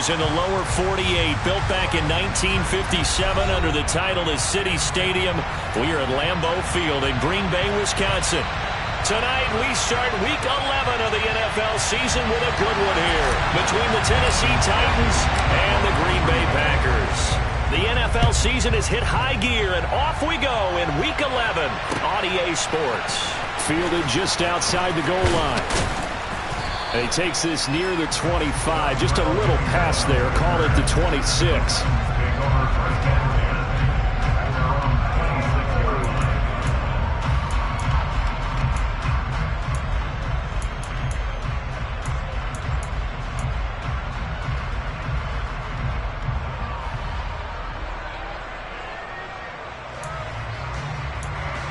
Packers in the lower 48, built back in 1957 under the title of City Stadium. We are at Lambeau Field in Green Bay, Wisconsin. Tonight, we start Week 11 of the NFL season with a good one here between the Tennessee Titans and the Green Bay Packers. The NFL season has hit high gear, and off we go in Week 11 on EA Sports. Fielded just outside the goal line. And he takes this near the 25, just a little past there, call it the 26.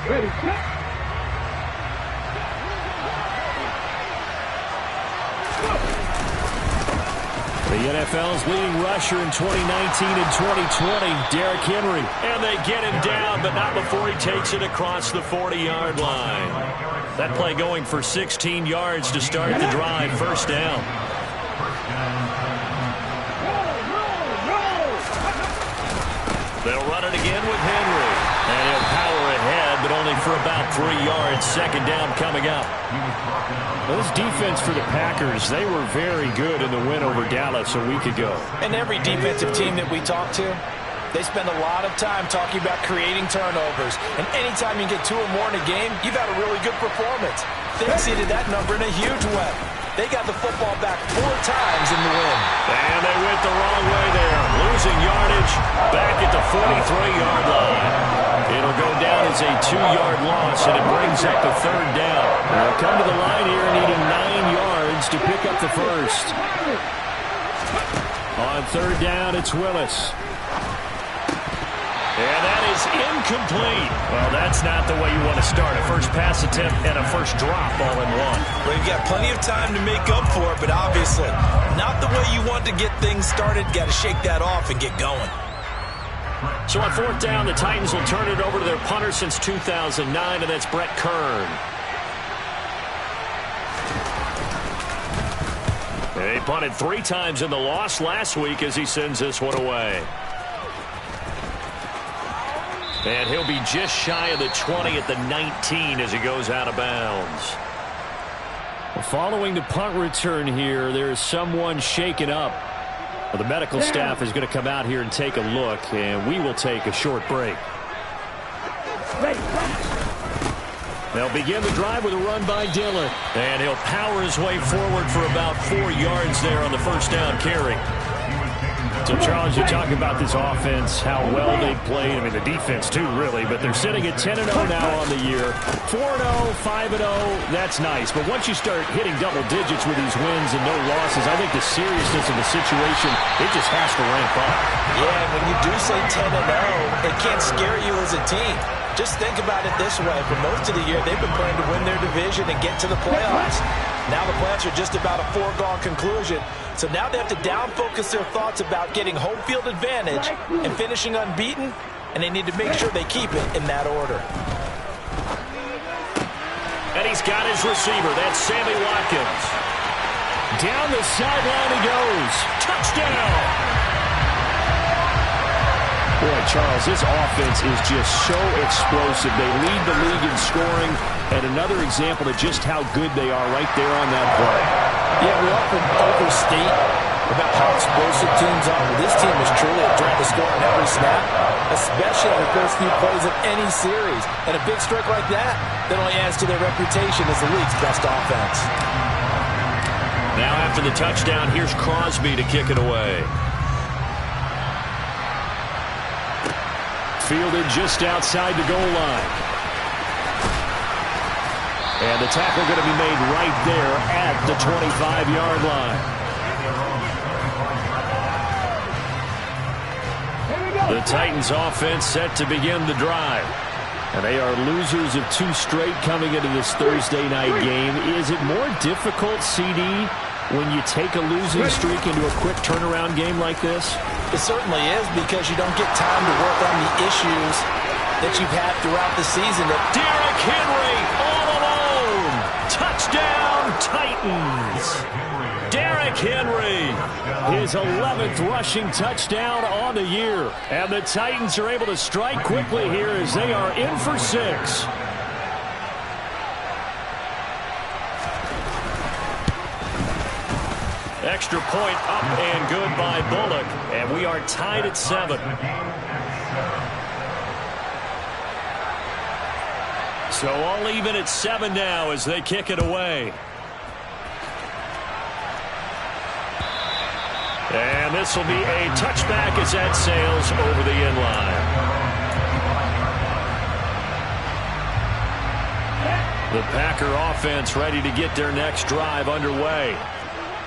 Ready, set. The NFL's leading rusher in 2019 and 2020, Derrick Henry. And they get him down, but not before he takes it across the 40-yard line. That play going for 16 yards to start the drive, first down. They'll run it again with Henry. And he'll power ahead, but only for about 3 yards. Second down coming up. Well, this defense for the Packers, they were very good in the win over Dallas a week ago. And every defensive team that we talk to, they spend a lot of time talking about creating turnovers. And anytime you get 2 or more in a game, you've had a really good performance. They exceeded that number in a huge way. They got the football back 4 times in the win. And they went the wrong way there. Losing yardage back at the 43-yard line. It'll go down as a 2-yard loss, and it brings up the third down. They'll come to the line here needing 9 yards to pick up the first. On third down, it's Willis. And that is incomplete. Well, that's not the way you want to start. A first pass attempt and a first drop all in one. Well, you've got plenty of time to make up for it, but obviously not the way you want to get things started. Got to shake that off and get going. So on fourth down, the Titans will turn it over to their punter since 2009, and that's Brett Kern. He punted 3 times in the loss last week as he sends this one away. And he'll be just shy of the 20 at the 19 as he goes out of bounds. Following the punt return here, there is someone shaken up. Well, the medical staff is going to come out here and take a look, and we will take a short break. They'll begin the drive with a run by Dillon. And he'll power his way forward for about 4 yards there on the first down carry. So, Charles, you're talking about this offense, how well they played. I mean, the defense, too, really. But they're sitting at 10-0 now on the year. 4-0, 5-0, that's nice. But once you start hitting double digits with these wins and no losses, I think the seriousness of the situation, it just has to ramp up. Yeah, when you do say 10-0, it can't scare you as a team. Just think about it this way. For most of the year, they've been playing to win their division and get to the playoffs. Now the playoffs are just about a foregone conclusion. So now they have to down-focus their thoughts about getting home field advantage and finishing unbeaten, and they need to make sure they keep it in that order. And he's got his receiver. That's Sammy Watkins. Down the sideline he goes. Touchdown! Boy, Charles, this offense is just so explosive. They lead the league in scoring, and another example of just how good they are right there on that play. Yeah, we often overstate about how explosive teams are. But this team is truly a threat to score on every snap, especially on the first few plays of any series. And a big streak like that only adds to their reputation as the league's best offense. Now after the touchdown, here's Crosby to kick it away. Fielded just outside the goal line. And the tackle going to be made right there at the 25-yard line. The Titans offense set to begin the drive. And they are losers of 2 straight coming into this Thursday night game. Is it more difficult, CD, when you take a losing streak into a quick turnaround game like this? It certainly is, because you don't get time to work on the issues that you've had throughout the season. Derrick Henry all alone. Touchdown, Titans. Derrick Henry. His 11th rushing touchdown on the year. And the Titans are able to strike quickly here as they are in for 6. Extra point up and good by Bullock. And we are tied at 7. So all even at 7 now as they kick it away. And this will be a touchback as that sails over the end line. The Packer offense ready to get their next drive underway.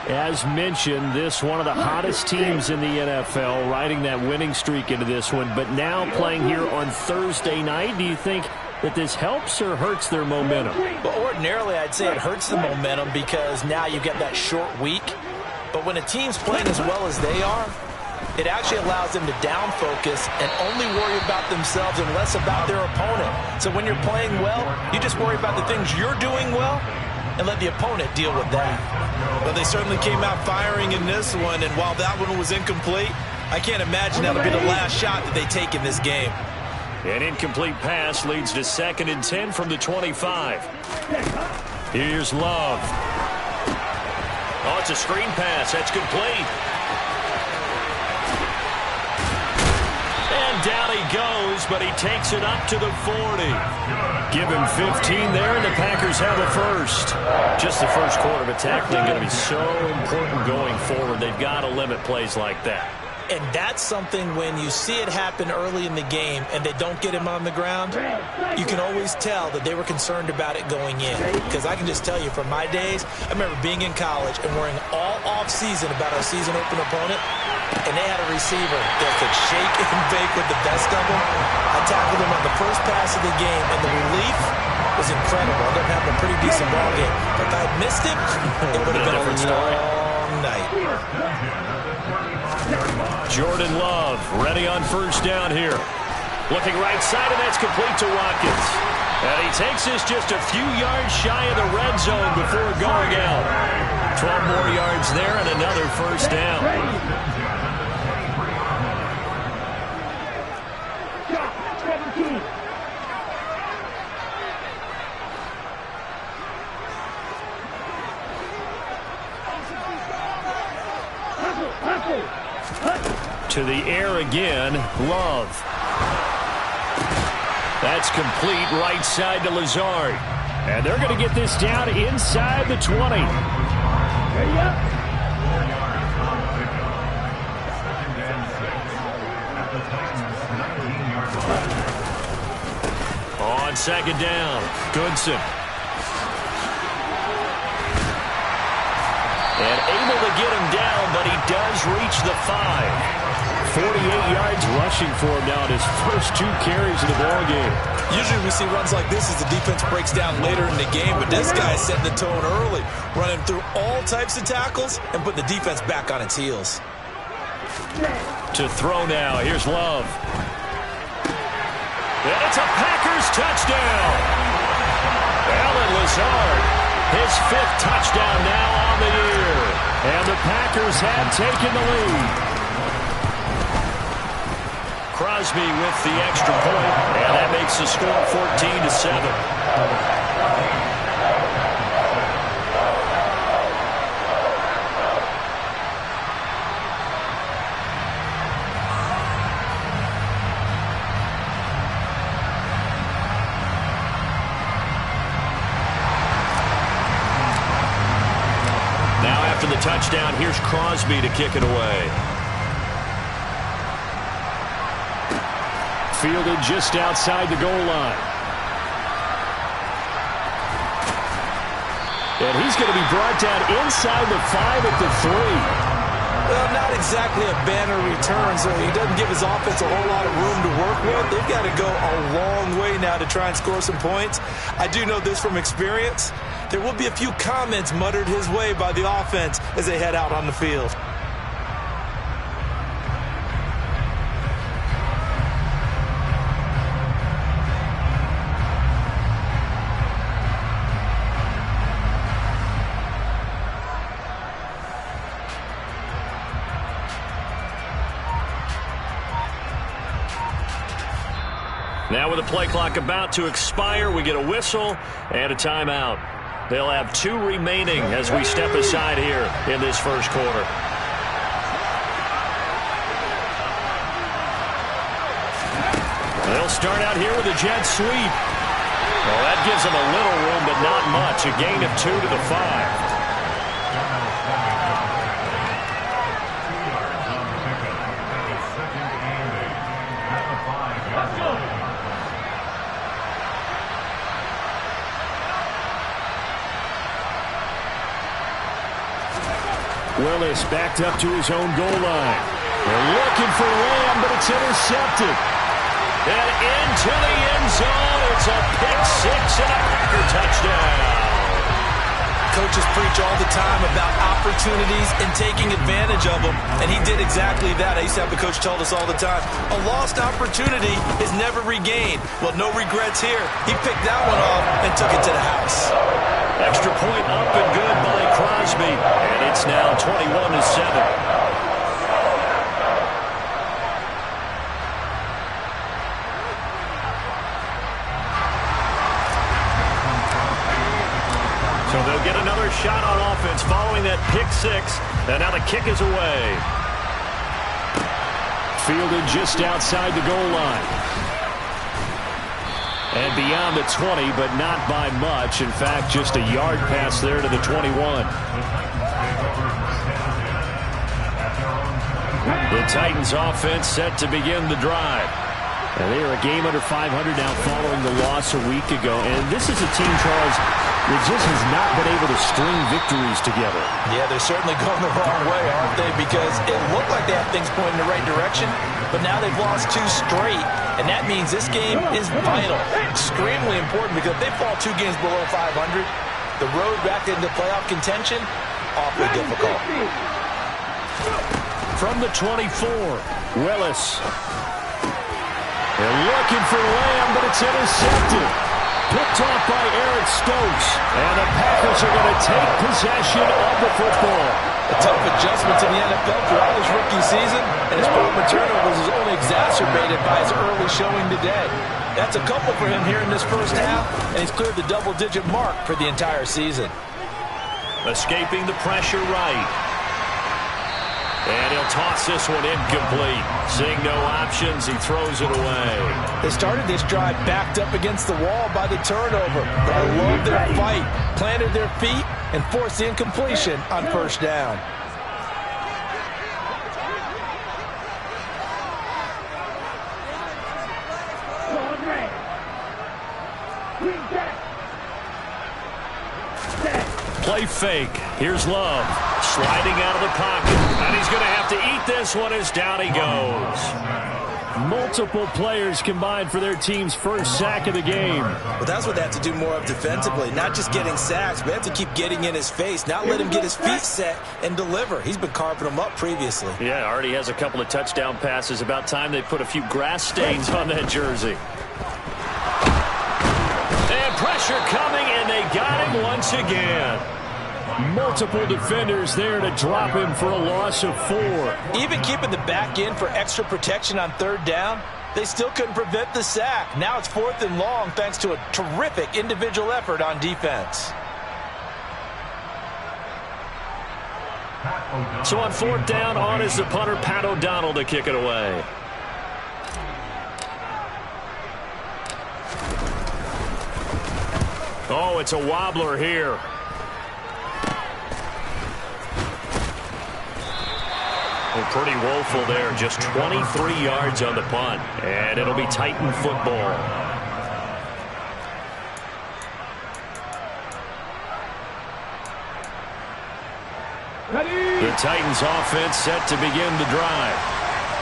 As mentioned, this one of the hottest teams in the NFL, riding that winning streak into this one, but now playing here on Thursday night. Do you think that this helps or hurts their momentum? Well, ordinarily, I'd say it hurts the momentum because now you get that short week. But when a team's playing as well as they are, it actually allows them to down focus and only worry about themselves and less about their opponent. So when you're playing well, you just worry about the things you're doing well and let the opponent deal with that. Well, they certainly came out firing in this one, and while that one was incomplete, I can't imagine that'll be the last shot that they take in this game. An incomplete pass leads to 2nd and 10 from the 25. Here's Love. Oh, it's a screen pass. That's complete. And down he goes, but he takes it up to the 40. Give him 15 there, and the Packers have a first. Just the first quarter, but tackling going to be so important going forward. They've got to limit plays like that. And that's something when you see it happen early in the game and they don't get him on the ground, you can always tell that they were concerned about it going in. Because I can just tell you from my days, I remember being in college and worrying all off-season about our season-open opponent, and they had a receiver that could shake and bake with the best of them. I tackled him on the first pass of the game, and the relief was incredible. I ended up having a pretty decent ball game. If I had missed him, it would have been a long night. Jordan Love ready on first down here. Looking right side, and that's complete to Watkins. And he takes this just a few yards shy of the red zone before going out. 12 more yards there and another first down. To the air again, Love. That's complete right side to Lazard. And they're going to get this down inside the 20. On 2nd down, Goodson. And able to get him down, but he does reach the 5. 48 yards rushing for him now in his first 2 carries of the ball game. Usually we see runs like this as the defense breaks down later in the game, but this guy is setting the tone early, running through all types of tackles and putting the defense back on its heels. To throw now, here's Love. And it's a Packers touchdown. Allen Lazard, his 5th touchdown now on the year. And the Packers have taken the lead. Crosby with the extra point, and that makes the score 14-7. Now after the touchdown, here's Crosby to kick it away. Fielded just outside the goal line. And he's going to be brought down inside the 5 at the 3. Well, not exactly a banner return, so he doesn't give his offense a whole lot of room to work with. They've got to go a long way now to try and score some points. I do know this from experience. There will be a few comments muttered his way by the offense as they head out on the field. Now with the play clock about to expire, we get a whistle and a timeout. They'll have 2 remaining as we step aside here in this first quarter. They'll start out here with a jet sweep. Well, that gives them a little room, but not much. A gain of 2 to the 5. Willis backed up to his own goal line. They're looking for Lamb, but it's intercepted. And into the end zone. It's a pick-6 and a Packer touchdown. Coaches preach all the time about opportunities and taking advantage of them, and he did exactly that. I used to have the coach tell us all the time, a lost opportunity is never regained. Well, no regrets here. He picked that one off and took it to the house. Extra point up and good by Crosby, and it's now 21-7. So they'll get another shot on offense following that pick-6, and now the kick is away. Fielded just outside the goal line. And beyond the 20, but not by much. In fact, just a yard pass there to the 21. The Titans offense set to begin the drive. And they are a game under 500 now following the loss a week ago. And this is a team, Charles, that just has not been able to string victories together. Yeah, they're certainly going the wrong way, aren't they? Because it looked like they had things pointing in the right direction, but now they've lost 2 straight. And that means this game is vital, extremely important, because if they fall 2 games below 500, the road back into playoff contention, awfully difficult. From the 24, Willis. They're looking for Lamb, but it's intercepted. Picked off by Eric Stokes. And the Packers are going to take possession of the football. A tough adjustment to the NFL throughout his rookie season, and his problem with turnovers is only exacerbated by his early showing today. That's a couple for him here in this first half, and he's cleared the double-digit mark for the entire season. Escaping the pressure right. And he'll toss this one incomplete. Seeing no options, he throws it away. They started this drive backed up against the wall by the turnover, but I love their fight. Planted their feet and forced the incompletion on first down. Play fake. Here's Love. Sliding out of the pocket. And he's going to have to eat this one as down he goes. Multiple players combined for their team's first sack of the game. Well, that's what they have to do more of defensively. Not just getting sacks, but they have to keep getting in his face. Not let him get his feet set and deliver. He's been carving them up previously. Yeah, already has a couple of touchdown passes. About time they put a few grass stains on that jersey. And pressure coming, and they got him once again. Multiple defenders there to drop him for a loss of 4. Even keeping the back end for extra protection on third down, they still couldn't prevent the sack. Now it's 4th and long thanks to a terrific individual effort on defense. So on 4th down, on is the punter, Pat O'Donnell, to kick it away. Oh, it's a wobbler here. Pretty woeful there. Just 23 yards on the punt. And it'll be Titan football. The Titans offense set to begin the drive.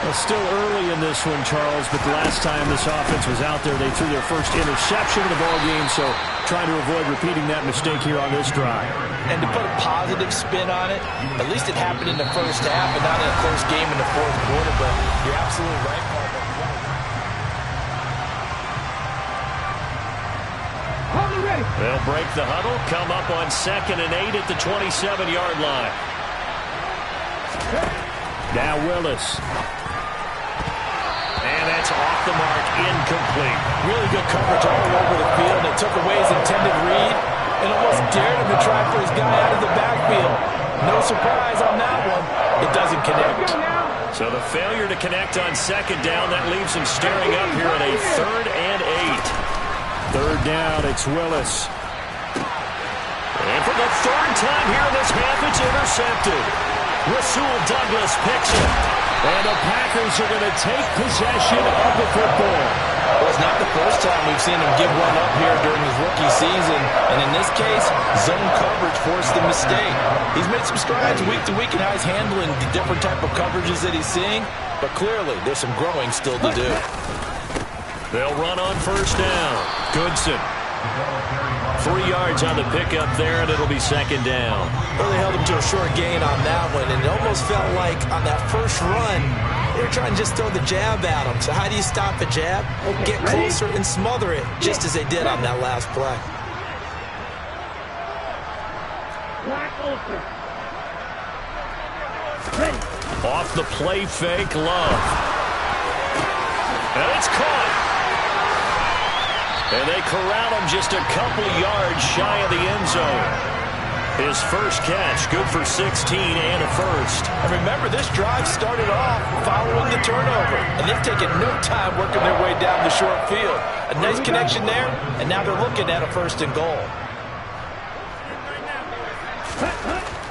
Well, still early in this one, Charles, but the last time this offense was out there, they threw their first interception of the ball game, so trying to avoid repeating that mistake here on this drive. And to put a positive spin on it, at least it happened in the first half and not in a close game in the 4th quarter, but you're absolutely right, Paul. They'll break the huddle, come up on 2nd and 8 at the 27-yard line. Now Willis. And that That's off the mark, incomplete. Really good coverage all over the field. It took away his intended read and almost dared him to try for his guy out of the backfield. No surprise on that one. It doesn't connect. So the failure to connect on second down, that leaves him staring up here at a 3rd and 8. Third down, it's Willis. And for the 3rd time here in this half, it's intercepted. Rasul Douglas picks it. And the Packers are going to take possession of the football. Well, it's not the first time we've seen him give one up here during his rookie season. And in this case, zone coverage forced the mistake. He's made some strides week to week in how he's handling the different type of coverages that he's seeing. But clearly, there's some growing still to do. They'll run on 1st down. Goodson. 3 yards on the pickup there, and it'll be 2nd down. Well, they held him to a short gain on that one, and it almost felt like on that first run, they were trying to just throw the jab at him. So how do you stop a jab? Get closer and smother it, just as they did on that last play. Off the play fake, Love. And it's caught. And they corral him just a couple yards shy of the end zone. His first catch, good for 16 and a first. And remember, this drive started off following the turnover. And they've taken no time working their way down the short field. A nice connection there, and now they're looking at a 1st and goal.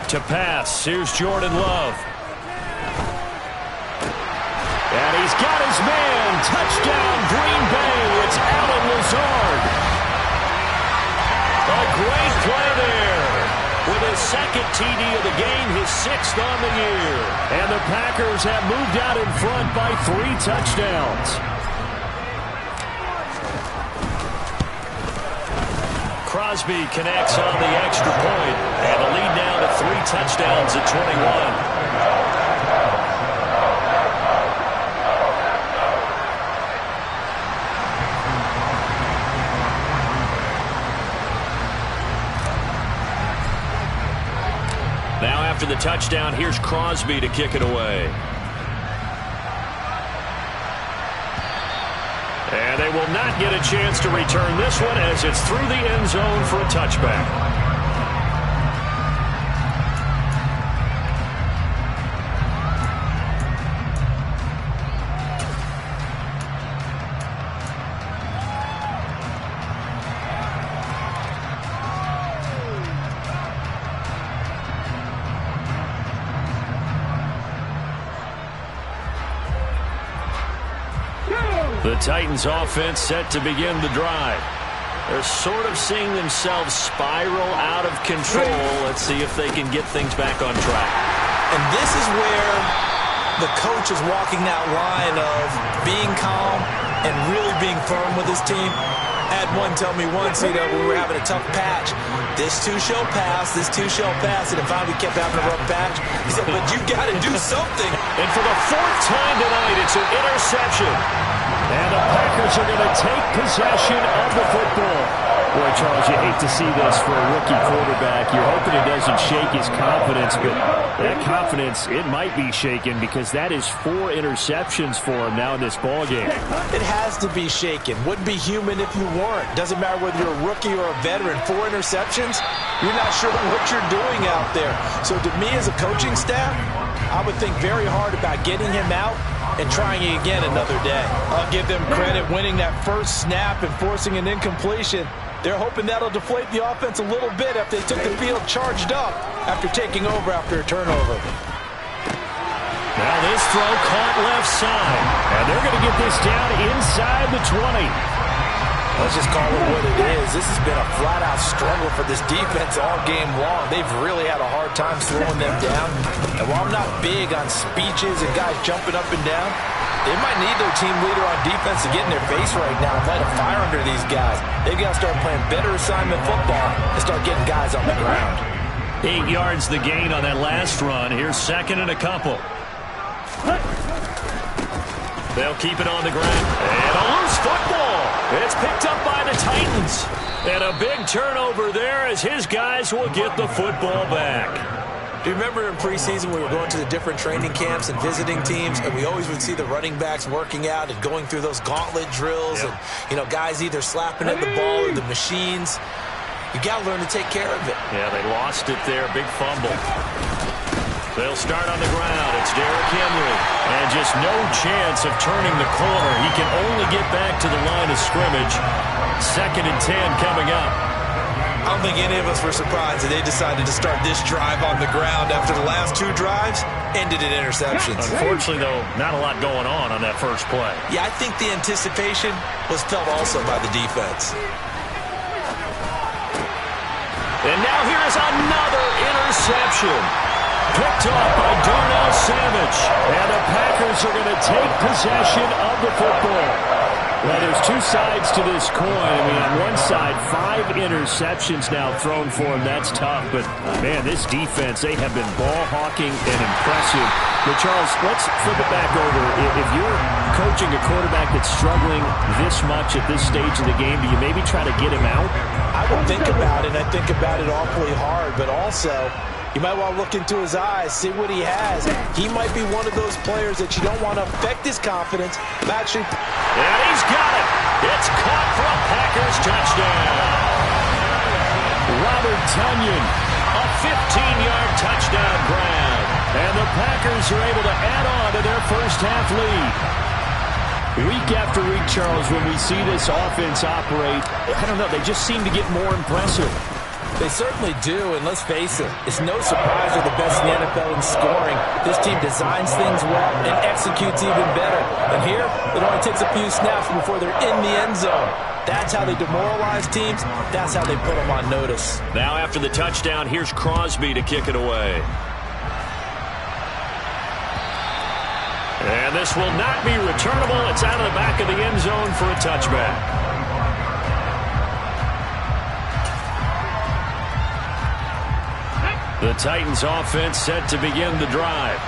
To pass, here's Jordan Love. And he's got his man. Touchdown, Green Bay. It's Allen Lazard. A great play there. With his 2nd TD of the game, his 6th on the year. And the Packers have moved out in front by 3 touchdowns. Crosby connects on the extra point. And the lead now to 3 touchdowns at 21. Now after the touchdown, here's Crosby to kick it away. And they will not get a chance to return this one as it's through the end zone for a touchback. The Titans offense set to begin the drive. They're sort of seeing themselves spiral out of control. Let's see if they can get things back on track. And this is where the coach is walking that line of being calm and really being firm with his team. I had one tell me once, when we were having a tough patch, this too shall pass, this too shall pass, and if we kept having a rough patch, he said, but you got to do something. And for the 4th time tonight, it's an interception. And the Packers are going to take possession of the football. Boy, Charles, you hate to see this for a rookie quarterback. You're hoping it doesn't shake his confidence, but that confidence, it might be shaken because that is 4 interceptions for him now in this ballgame. It has to be shaken. Wouldn't be human if you weren't. Doesn't matter whether you're a rookie or a veteran. 4 interceptions, you're not sure what you're doing out there. So to me as a coaching staff, I would think very hard about getting him out and trying it again another day. I'll give them credit winning that first snap and forcing an incompletion. They're hoping that'll deflate the offense a little bit after they took the field charged up after taking over after a turnover. Now this throw caught left side. And they're going to get this down inside the 20. Let's just call it what it is. This has been a flat-out struggle for this defense all game long. They've really had a hard time slowing them down. And while I'm not big on speeches and guys jumping up and down, they might need their team leader on defense to get in their face right now and light a fire under these guys. They've got to start playing better assignment football and start getting guys on the ground. 8 yards the gain on that last run. Here's 2nd and a couple. They'll keep it on the ground. And a loose football. It's picked up by the Titans. And a big turnover there as his guys will get the football back. Do you remember in preseason we were going to the different training camps and visiting teams, and we always would see the running backs working out and going through those gauntlet drills, and, you know, guys either slapping at the ball or the machines. You got to learn to take care of it. Yeah, they lost it there. Big fumble. They'll start on the ground. It's Derrick Henry. And just no chance of turning the corner. He can only get back to the line of scrimmage. 2nd and 10 coming up. I don't think any of us were surprised that they decided to start this drive on the ground after the last 2 drives ended in interceptions. Unfortunately, though, not a lot going on that first play. Yeah, I think the anticipation was felt also by the defense. And now here's another interception. Picked off by Darnell Savage. And the Packers are going to take possession of the football. Well, there's 2 sides to this coin. I mean, on one side, 5 interceptions now thrown for him. That's tough. But, man, this defense, they have been ball hawking and impressive. But, Charles, let's flip it back over. If you're coaching a quarterback that's struggling this much at this stage of the game, do you maybe try to get him out? I would think about it, and I think about it awfully hard. But also, you might want to look into his eyes, see what he has. He might be one of those players that you don't want to affect his confidence. Actually, and he's got it. It's caught for a Packers touchdown. Robert Tonyan, a 15-yard touchdown grab. And the Packers are able to add on to their first half lead. Week after week, Charles, when we see this offense operate, I don't know, they just seem to get more impressive. They certainly do, and let's face it, it's no surprise they're the best in the NFL in scoring. This team designs things well and executes even better. And here, it only takes a few snaps before they're in the end zone. That's how they demoralize teams. That's how they put them on notice. Now after the touchdown, here's Crosby to kick it away. And this will not be returnable. It's out of the back of the end zone for a touchback. The Titans offense set to begin the drive.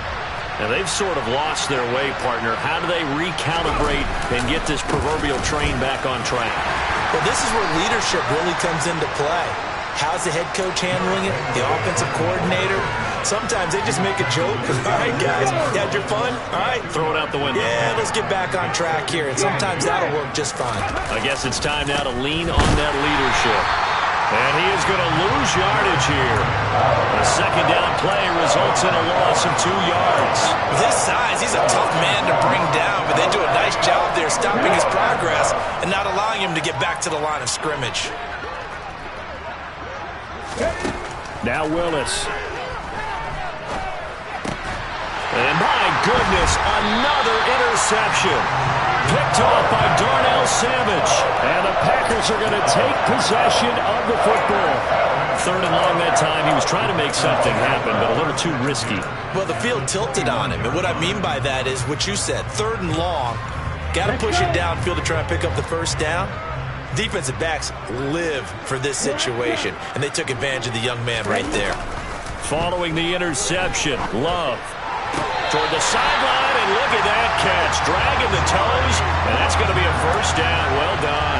Now they've sort of lost their way, partner. How do they recalibrate and get this proverbial train back on track? Well, this is where leadership really comes into play. How's the head coach handling it? The offensive coordinator? Sometimes they just make a joke. All right, guys, you had your fun? All right. Throw it out the window. Yeah, let's get back on track here. And sometimes that'll work just fine. I guess it's time now to lean on that leadership. And he is going to lose yardage here. A 2nd down play results in a loss of 2 yards. With his size, he's a tough man to bring down, but they do a nice job there stopping his progress and not allowing him to get back to the line of scrimmage. Now Willis. And my goodness, another interception. Picked off by Darnell Savage. And the Packers are going to take possession of the football. 3rd and long that time. He was trying to make something happen, but a little too risky. Well, the field tilted on him. And what I mean by that is what you said. 3rd and long. Got to push it downfield to try and pick up the first down. Defensive backs live for this situation. And they took advantage of the young man right there. Following the interception, Love toward the sideline, and look at that catch. Dragging the toes, and that's going to be a first down. Well done.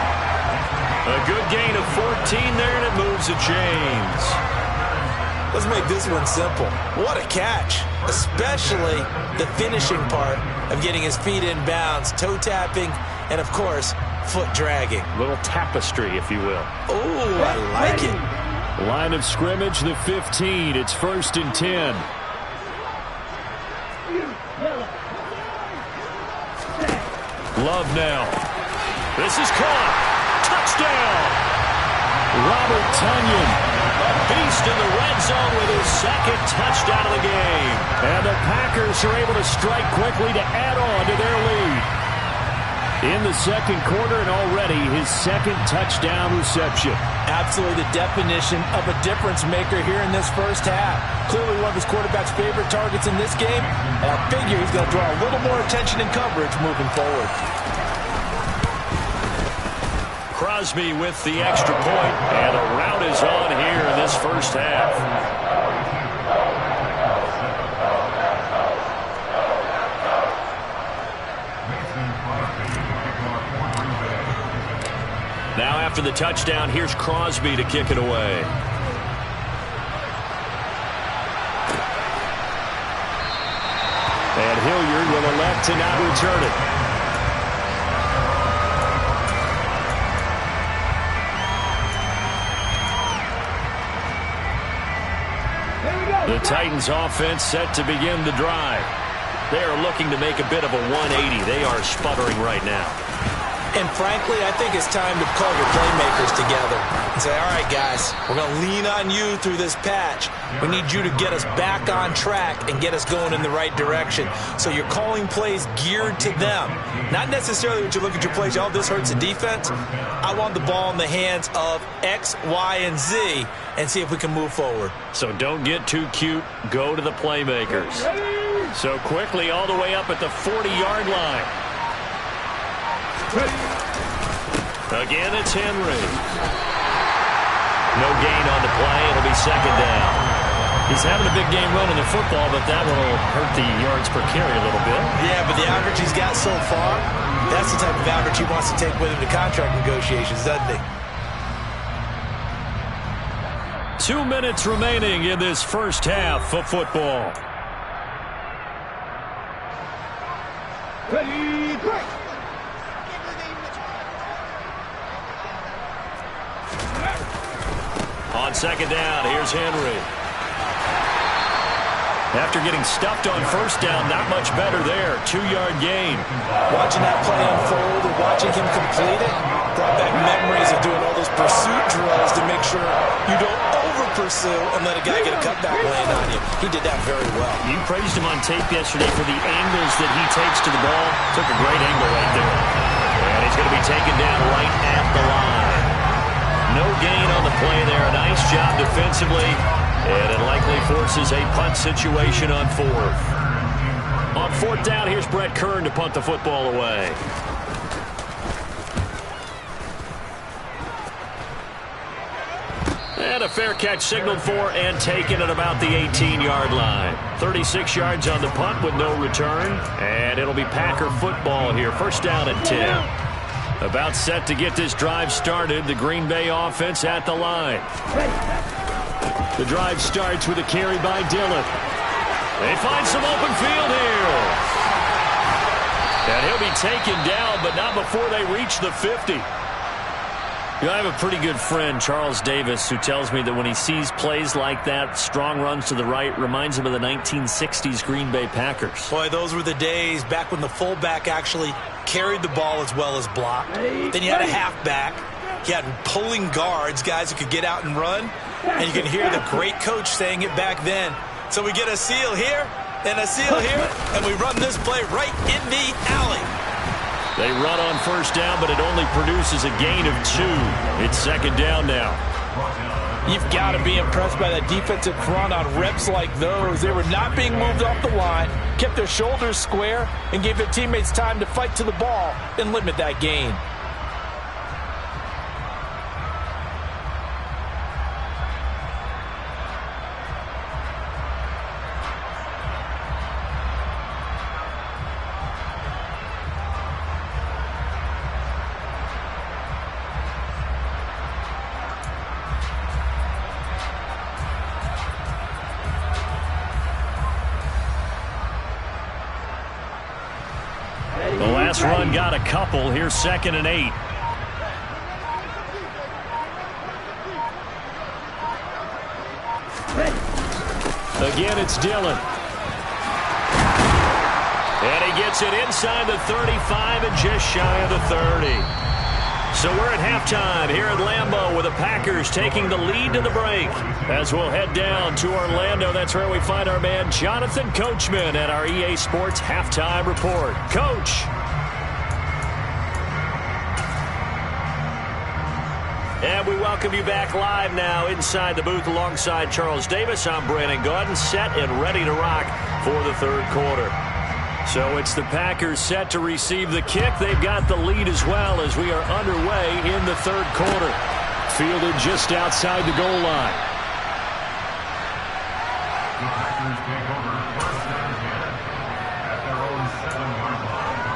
A good gain of 14 there, and it moves the chains. Let's make this one simple. What a catch, especially the finishing part of getting his feet in bounds, toe tapping, and, of course, foot dragging. Little tapestry, if you will. Oh, I like it. Line of scrimmage, the 15. It's 1st and 10. Love now. This is caught. Touchdown. Robert Tonyan, a beast in the red zone with his 2nd touchdown of the game. And the Packers are able to strike quickly to add on to their lead. In the 2nd quarter, and already his 2nd touchdown reception. Absolutely the definition of a difference maker here in this first half. Clearly one of his quarterback's favorite targets in this game, and I figure he's going to draw a little more attention and coverage moving forward. Crosby with the extra point, and a rout is on here in this first half. Now after the touchdown, here's Crosby to kick it away. And Hilliard will elect to not return it. The Titans offense set to begin the drive. They are looking to make a bit of a 180. They are sputtering right now. And frankly, I think it's time to call your playmakers together and say, all right, guys, we're going to lean on you through this patch. We need you to get us back on track and get us going in the right direction. So you're calling plays geared to them. Not necessarily when you look at your plays, oh, this hurts the defense. I want the ball in the hands of X, Y, and Z and see if we can move forward. So don't get too cute. Go to the playmakers. So quickly all the way up at the 40-yard line. Again, it's Henry. No gain on the play. It'll be second down. He's having a big game running the football, but that one will hurt the yards per carry a little bit. Yeah, but the average he's got so far, that's the type of average he wants to take with him to contract negotiations, doesn't he? 2 minutes remaining in this first half of football. Ready, break. On second down, here's Henry. After getting stuffed on first down, not much better there. 2-yard gain. Watching that play unfold and watching him complete it brought back memories of doing all those pursuit drills to make sure you don't over-pursue and let a guy get a cutback land on you. He did that very well. You praised him on tape yesterday for the angles that he takes to the ball. Took a great angle right there. And he's going to be taken down right at the line. No gain on the play there. A nice job defensively. And it likely forces a punt situation on fourth. On fourth down, here's Brett Kern to punt the football away. And a fair catch signaled for and taken at about the 18-yard line. 36 yards on the punt with no return. And it'll be Packer football here. First down at 10. About set to get this drive started. The Green Bay offense at the line. The drive starts with a carry by Dillon. They find some open field here. And he'll be taken down, but not before they reach the 50. You know, I have a pretty good friend, Charles Davis, who tells me that when he sees plays like that, strong runs to the right, reminds him of the 1960s Green Bay Packers. Boy, those were the days back when the fullback actually carried the ball as well as blocked. Then you had a halfback. You had pulling guards, guys who could get out and run. And you can hear the great coach saying it back then. So we get a seal here and a seal here, and we run this play right in the alley. They run on first down, but it only produces a gain of 2. It's second down now. You've got to be impressed by that defensive front on reps like those. They were not being moved off the line, kept their shoulders square, and gave their teammates time to fight to the ball and limit that gain. Last run got a couple. Here's second and 8. Again, it's Dillon. And he gets it inside the 35 and just shy of the 30. So we're at halftime here at Lambeau with the Packers taking the lead to the break. As we'll head down to Orlando, that's where we find our man Jonathan Coachman at our EA Sports Halftime Report. Coach. And we welcome you back live now inside the booth alongside Charles Davis. I'm Brandon Gaudin, set and ready to rock for the third quarter. So it's the Packers set to receive the kick. They've got the lead as well as we are underway in the third quarter. Fielded just outside the goal line. The Packers take over first and 10 at their own 7-yard line.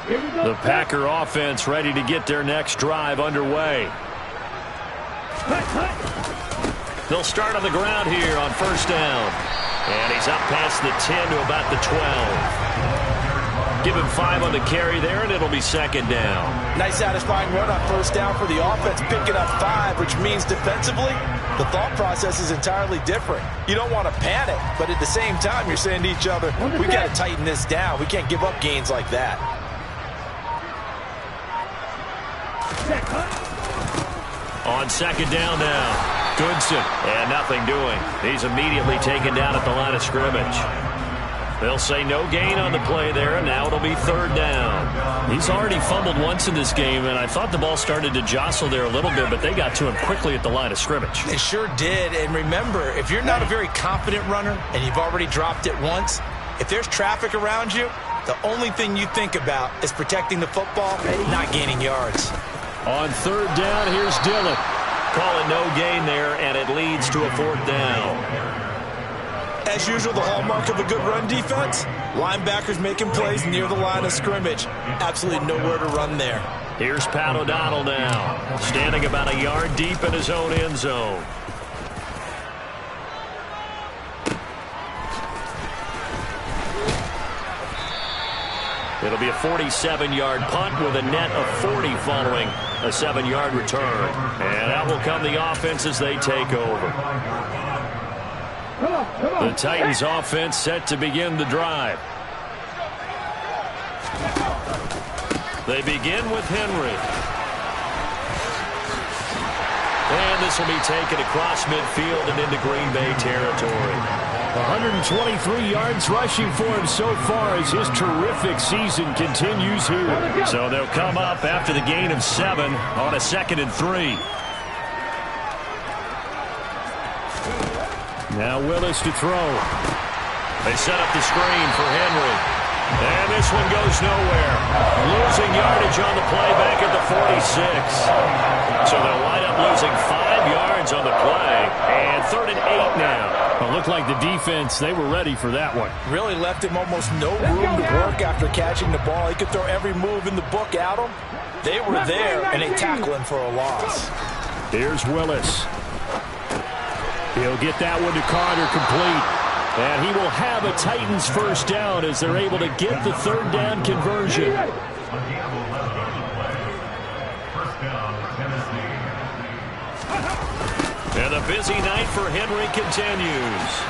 The Packer offense ready to get their next drive underway. They'll start on the ground here on first down. And he's up past the 10 to about the 12. Give him 5 on the carry there, and it'll be second down. Nice satisfying run on first down for the offense, picking up 5, which means defensively, the thought process is entirely different. You don't want to panic, but at the same time, you're saying to each other, we got to tighten this down. We can't give up gains like that. On second down now. Goodson, and nothing doing. He's immediately taken down at the line of scrimmage. They'll say no gain on the play there, and now it'll be third down. He's already fumbled once in this game, and I thought the ball started to jostle there a little bit, but they got to him quickly at the line of scrimmage. They sure did, and remember, if you're not a very confident runner and you've already dropped it once, if there's traffic around you, the only thing you think about is protecting the football, not gaining yards. On third down, here's Dillon. Call it no gain there, and it leads to a fourth down. As usual, the hallmark of a good run defense, linebackers making plays near the line of scrimmage. Absolutely nowhere to run there. Here's Pat O'Donnell now, standing about a yard deep in his own end zone. It'll be a 47-yard punt with a net of 40 following a 7-yard return. And out will come the offense as they take over. The Titans offense set to begin the drive. They begin with Henry. And this will be taken across midfield and into Green Bay territory. 123 yards rushing for him so far as his terrific season continues here. So they'll come up after the gain of 7 on a 2nd and 3. Now Willis to throw. They set up the screen for Henry. And this one goes nowhere. Losing yardage on the play back at the 46. So they'll wind up losing 5 yards on the play. And 3rd and 8 now. It looked like the defense, they were ready for that one. Really left him almost no room to work after catching the ball. He could throw every move in the book at him. They were there, and they tackle him for a loss. Here's Willis. He'll get that one to Carter complete. And he will have a Titans first down as they're able to get the 3rd down conversion. And the busy night for Henry continues.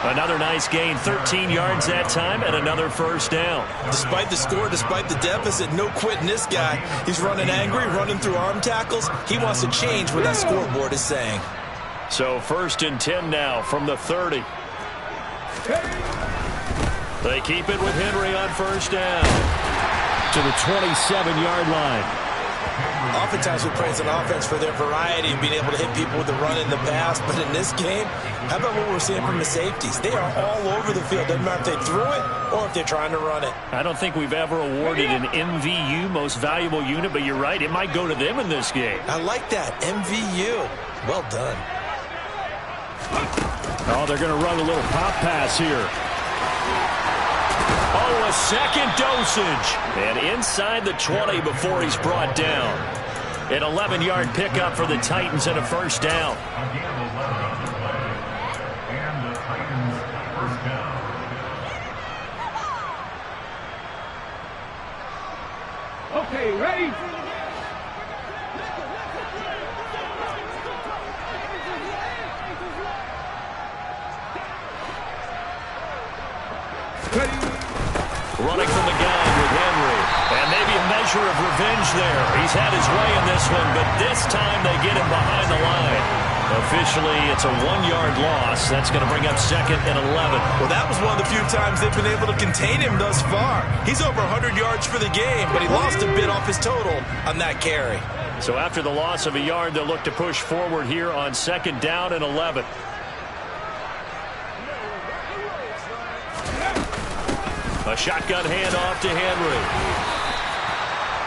Another nice gain, 13 yards that time, and another first down. Despite the score, despite the deficit, no quitting this guy. He's running angry, running through arm tackles. He wants to change what that scoreboard is saying. So 1st and 10 now from the 30. They keep it with Henry on first down. To the 27-yard line. Oftentimes we praise an offense for their variety of being able to hit people with the run in the pass, but in this game, how about what we're seeing from the safeties? They are all over the field. Doesn't matter if they threw it or if they're trying to run it. I don't think we've ever awarded an MVU, most valuable unit, but you're right, it might go to them in this game. I like that, MVU. Well done. Oh, they're going to run a little pop pass here. Oh, a second dosage. And inside the 20 before he's brought down. An 11-yard pickup for the Titans and a first down. And the Titans first down. Okay, ready? Running from the gun with Henry. And maybe a measure of revenge there. He's had his way in this one, but this time they get him behind the line. Officially, it's a 1-yard loss. That's going to bring up 2nd and 11. Well, that was one of the few times they've been able to contain him thus far. He's over 100 yards for the game, but he lost a bit off his total on that carry. So after the loss of a yard, they'll look to push forward here on 2nd down and 11. A shotgun handoff to Henry.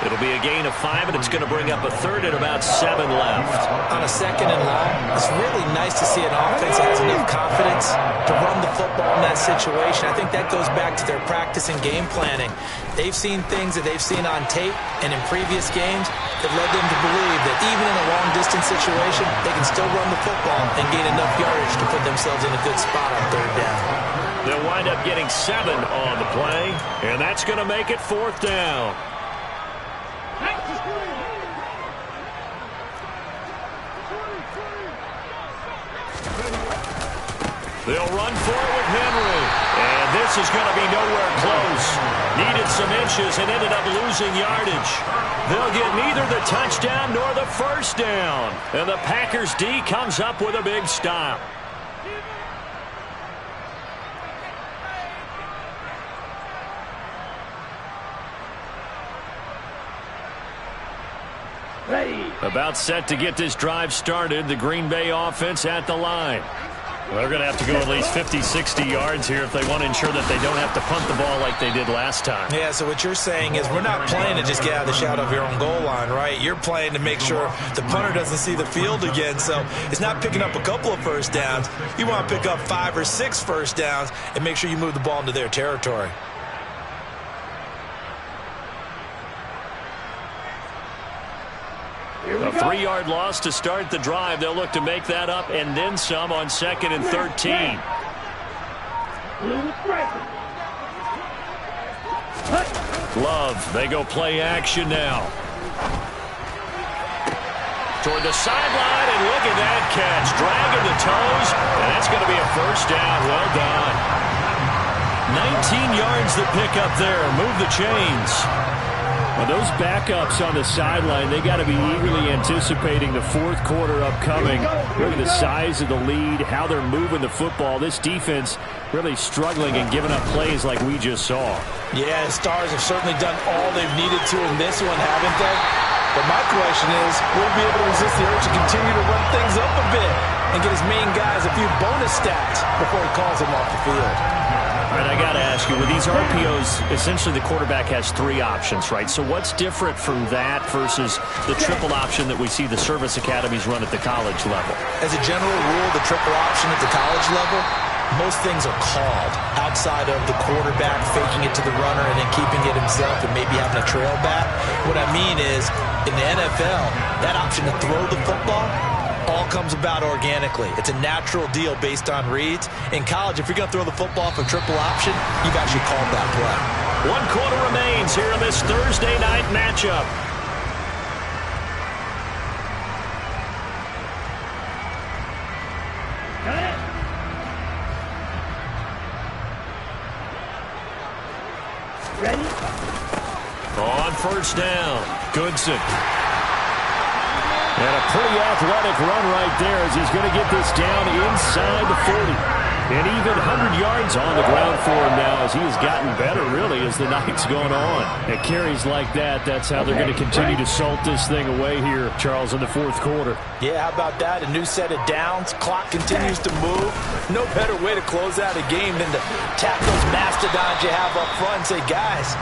It'll be a gain of 5, and it's going to bring up a 3rd and about 7 left. On a 2nd and long, it's really nice to see an offense that has enough confidence to run the football in that situation. I think that goes back to their practice and game planning. They've seen things that they've seen on tape and in previous games that led them to believe that even in a long-distance situation, they can still run the football and gain enough yardage to put themselves in a good spot on third down. They'll wind up getting 7 on the play, and that's going to make it 4th down. They'll run for it with Henry. And this is going to be nowhere close. Needed some inches and ended up losing yardage. They'll get neither the touchdown nor the first down. And the Packers D comes up with a big stop. Ready. About set to get this drive started. The Green Bay offense at the line. Well, they're going to have to go at least 50, 60 yards here if they want to ensure that they don't have to punt the ball like they did last time. Yeah, so what you're saying is we're not playing to just get out of the shadow of your own goal line, right? You're playing to make sure the punter doesn't see the field again. So it's not picking up a couple of first downs. You want to pick up 5 or 6 first downs and make sure you move the ball into their territory. A 3-yard loss to start the drive. They'll look to make that up and then some on 2nd and 13. Love, they go play action now. Toward the sideline, and look at that catch. Dragging the toes, and that's going to be a first down. Well done. 19 yards the pick up there. Move the chains. Well, those backups on the sideline, they got to be eagerly anticipating the 4th quarter upcoming. Look at the size of the lead, how they're moving the football. This defense really struggling and giving up plays like we just saw. Yeah, the Stars have certainly done all they've needed to in this one, haven't they? But my question is, will we be able to resist the urge to continue to run things up a bit and get his main guys a few bonus stats before he calls them off the field? All right, I got to ask you, with these RPOs, essentially the quarterback has 3 options, right? So what's different from that versus the triple option that we see the service academies run at the college level? As a general rule, the triple option at the college level, most things are called outside of the quarterback faking it to the runner and then keeping it himself and maybe having a trail back. What I mean is, in the NFL, that option to throw the football all comes about organically. It's a natural deal based on reads. In college, if you're going to throw the football for triple option, you've actually called that play. 1 quarter remains here in this Thursday night matchup. Ready. On first down, Goodson. And a pretty athletic run right there as he's going to get this down inside the 40. And even 100 yards on the ground for him now as he has gotten better, really, as the night's going on. At carries like that, that's how they're going to continue to salt this thing away here, Charles, in the 4th quarter. Yeah, how about that? A new set of downs. Clock continues to move. No better way to close out a game than to tap those mastodons you have up front and say, guys,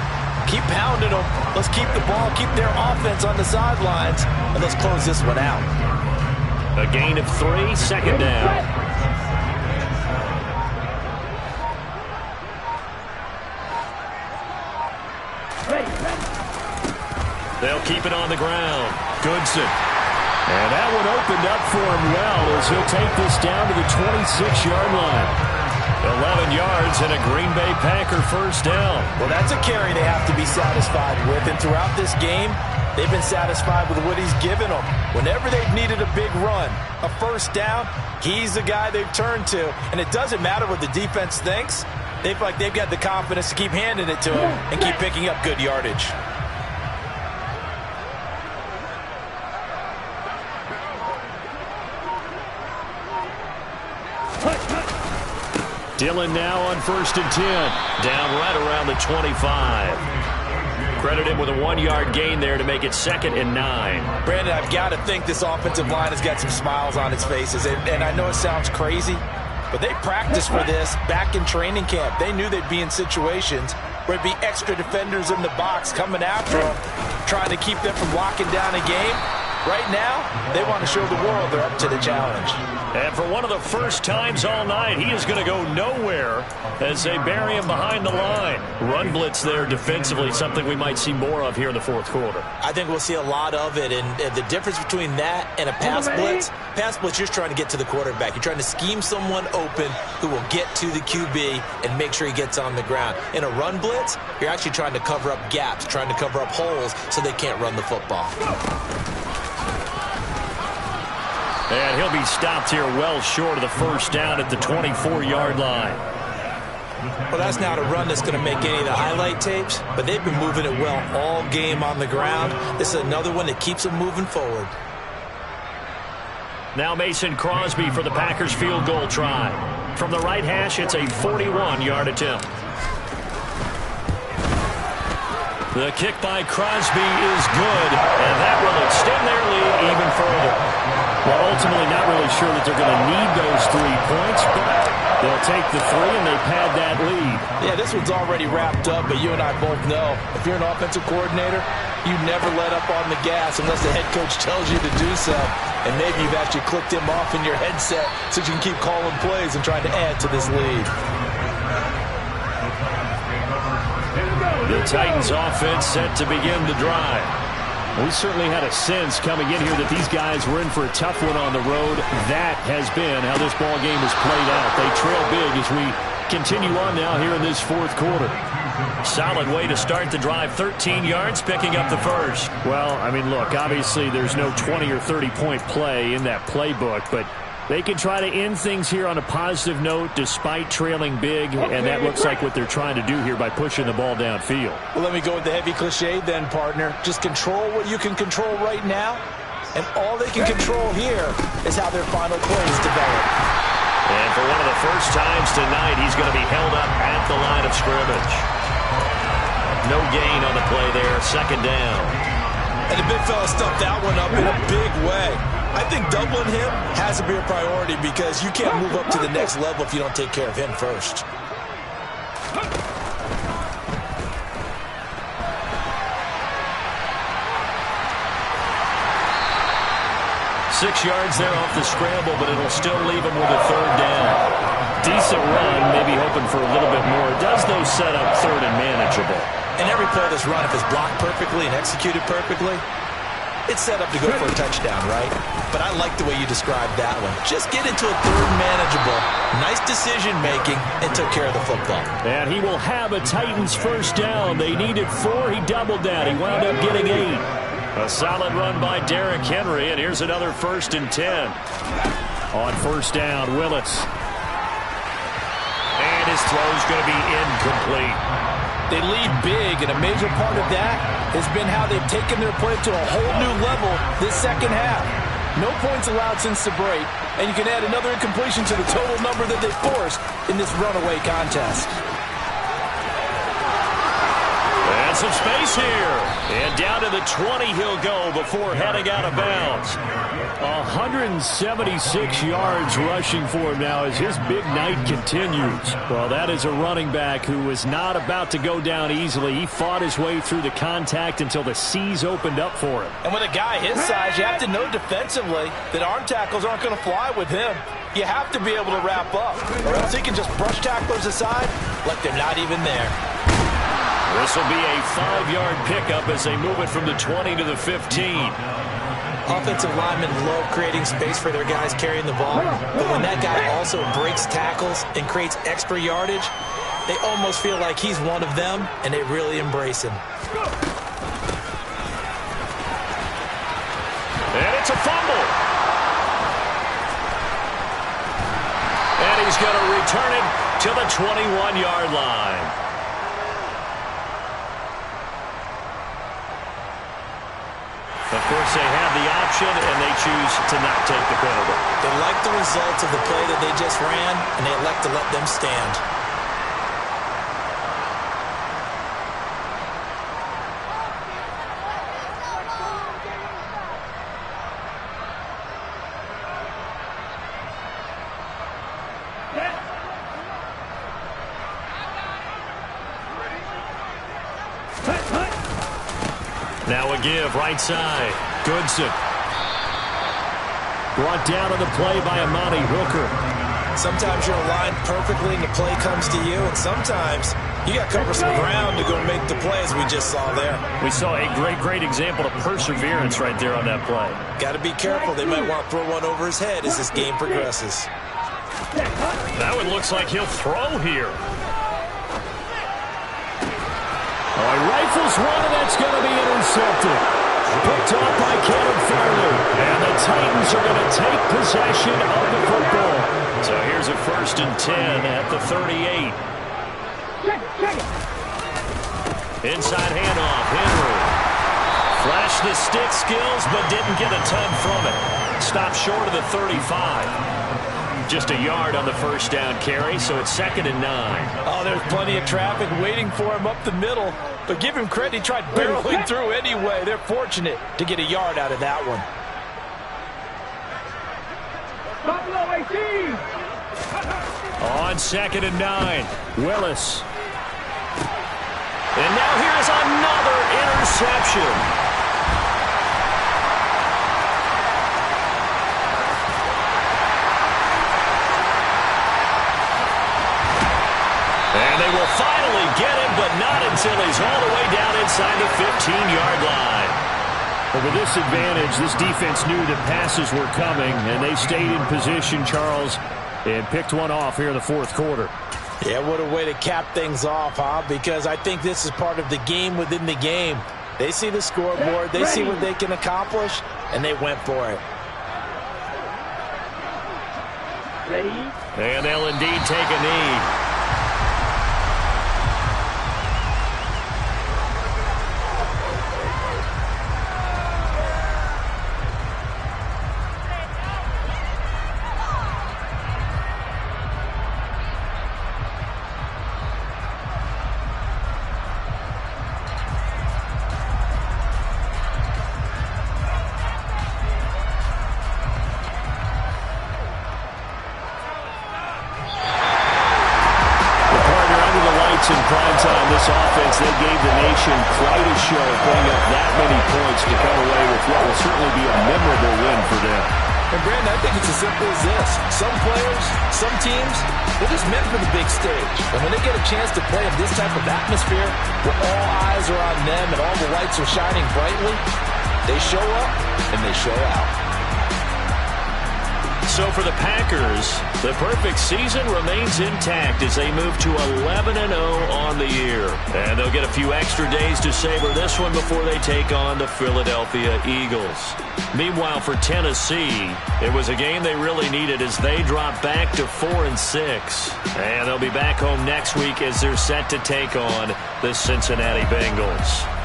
keep pounding them. Let's keep the ball, keep their offense on the sidelines, and let's close this one out. A gain of 3, 2nd down. They'll keep it on the ground. Goodson. And that one opened up for him well as he'll take this down to the 26-yard line. 11 yards and a Green Bay Packer first down. Well, that's a carry they have to be satisfied with. And throughout this game, they've been satisfied with what he's given them. Whenever they've needed a big run, a first down, he's the guy they've turned to. And it doesn't matter what the defense thinks. They feel like they've got the confidence to keep handing it to him and keep picking up good yardage. Dillon now on 1st and 10. Down right around the 25. Credit him with a 1-yard gain there to make it 2nd and 9. Brandon, I've got to think this offensive line has got some smiles on its faces. And I know it sounds crazy, but they practiced for this back in training camp. They knew they'd be in situations where it'd be extra defenders in the box coming after them, trying to keep them from locking down a game. Right now, they want to show the world they're up to the challenge. And for one of the first times all night, he is going to go nowhere as they bury him behind the line. Run blitz there defensively, something we might see more of here in the fourth quarter. I think we'll see a lot of it, and the difference between that and a pass blitz, you're trying to get to the quarterback. You're trying to scheme someone open who will get to the QB and make sure he gets on the ground. In a run blitz, you're actually trying to cover up gaps, trying to cover up holes so they can't run the football. And he'll be stopped here well short of the first down at the 24-yard line. Well, that's not a run that's going to make any of the highlight tapes, but they've been moving it well all game on the ground. This is another one that keeps them moving forward. Now Mason Crosby for the Packers field goal try. From the right hash, it's a 41-yard attempt. The kick by Crosby is good, and that will extend their lead even further. Well, ultimately not really sure that they're going to need those 3 points, but they'll take the 3 and they pad that lead. Yeah, this one's already wrapped up, but you and I both know if you're an offensive coordinator, you never let up on the gas unless the head coach tells you to do so. And maybe you've actually clicked him off in your headset so you can keep calling plays and trying to add to this lead. The Titans offense set to begin the drive. We certainly had a sense coming in here that these guys were in for a tough one on the road. That has been how this ball game has played out. They trail big as we continue on now here in this fourth quarter. Solid way to start the drive. 13 yards, picking up the first. Well, I mean, look, obviously there's no 20 or 30-point play in that playbook, but they can try to end things here on a positive note despite trailing big, and that looks like what they're trying to do here by pushing the ball downfield. Well, let me go with the heavy cliche then, partner. Just control what you can control right now, and all they can control here is how their final plays develop. And for one of the first times tonight, he's going to be held up at the line of scrimmage. No gain on the play there, second down. And the big fella stuffed that one up in a big way. I think doubling him has to be a priority because you can't move up to the next level if you don't take care of him first. 6 yards there off the scramble, but it'll still leave him with a third down. Decent run, maybe hoping for a little bit more. It does, though, set up third and manageable. And every play of this run, if it's blocked perfectly and executed perfectly, it's set up to go for a touchdown, right? But I like the way you described that one. Just get into a third manageable, nice decision-making, and took care of the football. And he will have a Titans first down. They needed 4. He doubled that. He wound up getting 8. A solid run by Derrick Henry, and here's another 1st and 10. On first down, Willis. And his throw's going to be incomplete. They lead big, and a major part of that has been how they've taken their play to a whole new level this second half. No points allowed since the break, and you can add another incompletion to the total number that they forced in this runaway contest. And some space here. And down to the 20 he'll go before heading out of bounds. 176 yards rushing for him now as his big night continues. Well, that is a running back who was not about to go down easily. He fought his way through the contact until the seas opened up for him. And with a guy his size, you have to know defensively that arm tackles aren't going to fly with him. You have to be able to wrap up, or else he can just brush tacklers aside like they're not even there. This will be a 5-yard pickup as they move it from the 20 to the 15. Offensive linemen love creating space for their guys carrying the ball, but when that guy also breaks tackles and creates extra yardage, they almost feel like he's one of them, and they really embrace him. And it's a fumble. And he's going to return it to the 21-yard line. Of course, they have the option, and they choose to not take the penalty. They like the results of the play that they just ran, and they elect to let them stand. Now a give, right side. Goodson. Brought down on the play by Amani Hooker. Sometimes you're aligned perfectly and the play comes to you, and sometimes you got to cover some ground to go make the play, as we just saw there. We saw a great example of perseverance right there on that play. Got to be careful. They might want to throw one over his head as this game progresses. That one looks like he'll throw here. Oh, he rifles one, and that's going to be intercepted. Picked off by Caleb Farley. And the Titans are going to take possession of the football. So here's a 1st and 10 at the 38. Inside handoff, Henry. Flashed the stick skills, but didn't get a ton from it. Stopped short of the 35. Just a yard on the 1st down carry, so it's 2nd and 9. Oh, there's plenty of traffic waiting for him up the middle. But give him credit, he tried barreling through anyway. They're fortunate to get a yard out of that one. On 2nd and 9, Willis. And now here's another interception. And they will finally get him, but not until he's all the way down inside the 15-yard line. But with this advantage, this defense knew that passes were coming, and they stayed in position, Charles, and picked one off here in the 4th quarter. Yeah, what a way to cap things off, huh? Because I think this is part of the game within the game. They see the scoreboard, they see what they can accomplish, and they went for it. And they'll indeed take a knee. In prime time, this offense, they gave the nation quite a show, putting up that many points to come away with what will certainly be a memorable win for them. And Brandon, I think it's as simple as this. Some players, some teams, they're just meant for the big stage. And when they get a chance to play in this type of atmosphere, where all eyes are on them and all the lights are shining brightly, they show up and they show out. So for the Packers, the perfect season remains intact as they move to 11-0 on the year. And they'll get a few extra days to savor this one before they take on the Philadelphia Eagles. Meanwhile, for Tennessee, it was a game they really needed as they drop back to 4-6. And they'll be back home next week as they're set to take on the Cincinnati Bengals.